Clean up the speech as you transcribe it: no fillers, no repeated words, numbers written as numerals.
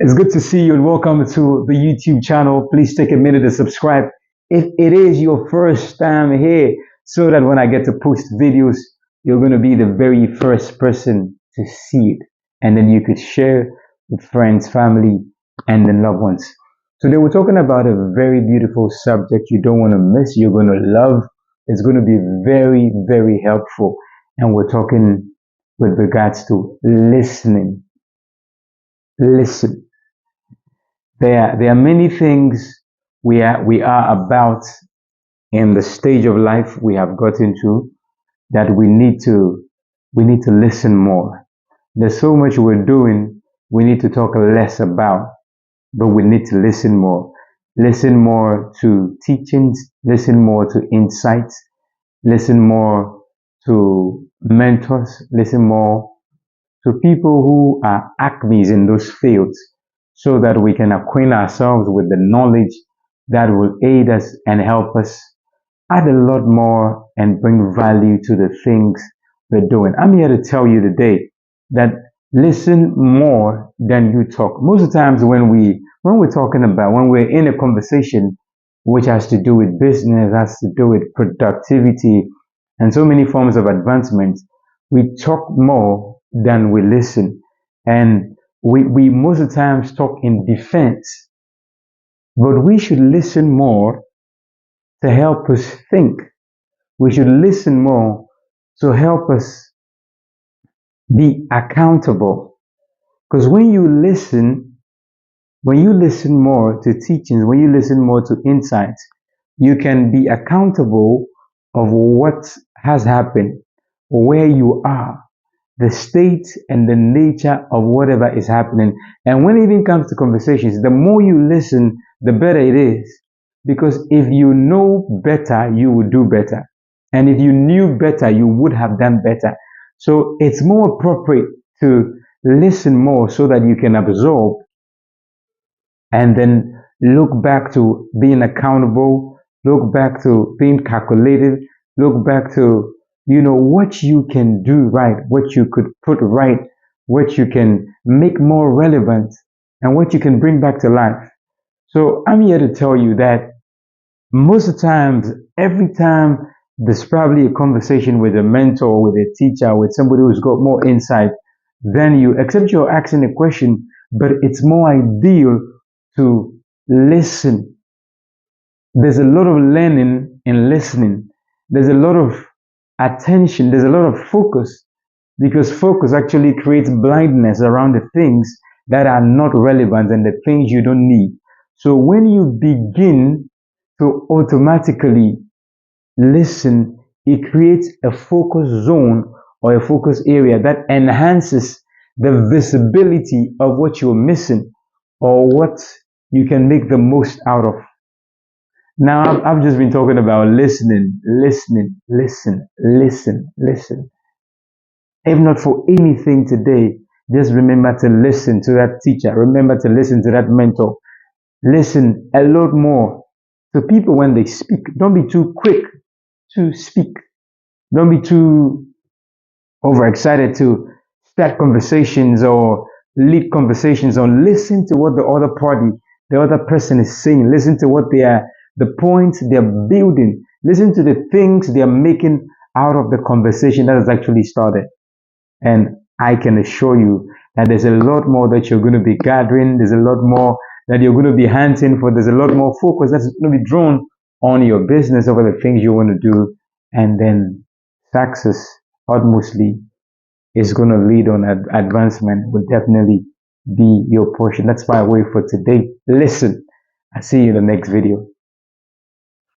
It's good to see you and welcome to the YouTube channel. Please take a minute to subscribe if it is your first time here so that when I get to post videos, you're going to be the very first person to see it. And then you could share with friends, family, and then loved ones. Today we're talking about a very beautiful subject you don't want to miss. You're going to love. It's going to be very, very helpful. And we're talking with regards to listening. Listen. There are many things we are about in the stage of life we have gotten to that we need to listen more. There's so much we're doing we need to talk less about, but we need to listen more. Listen more to teachings, listen more to insights, listen more to mentors, listen more to people who are acmes in those fields so that we can acquaint ourselves with the knowledge that will aid us and help us add a lot more and bring value to the things we're doing. I'm here to tell you today that listen more than you talk. Most of the times when we're in a conversation which has to do with business, has to do with productivity, and so many forms of advancement, we talk more than we listen. And we most of the times talk in defense, but we should listen more to help us think. We should listen more to help us be accountable. Because when you listen more to teachings, when you listen more to insights, you can be accountable of what has happened, where you are, the state and the nature of whatever is happening. And when it even comes to conversations, the more you listen, the better it is. Because if you know better, you will do better. And if you knew better, you would have done better. So it's more appropriate to listen more so that you can absorb and then look back to being accountable, look back to being calculated, look back to, what you can do right, what you could put right, what you can make more relevant, and what you can bring back to life. So I'm here to tell you that most of the times, every time there's probably a conversation with a mentor, with a teacher, with somebody who's got more insight than you, except you're asking a question, but it's more ideal to listen. There's a lot of learning in listening. There's a lot of attention. There's a lot of focus because focus actually creates blindness around the things that are not relevant and the things you don't need. So when you begin to automatically listen, it creates a focus zone or a focus area that enhances the visibility of what you're missing or what you can make the most out of. Now, I've just been talking about listening, listening, listen, listen, listen. If not for anything today, just remember to listen to that teacher. Remember to listen to that mentor. Listen a lot more to people when they speak. Don't be too quick to speak. Don't be too overexcited to start conversations or lead conversations, or listen to what the other person is saying. Listen to the points they're building. Listen to the things they're making out of the conversation that has actually started. And I can assure you that there's a lot more that you're going to be gathering. There's a lot more that you're going to be hunting for. There's a lot more focus that's going to be drawn on your business over the things you want to do. And then success, ultimately, is going to lead on advancement, will definitely be your portion. That's my way for today. Listen. I'll see you in the next video.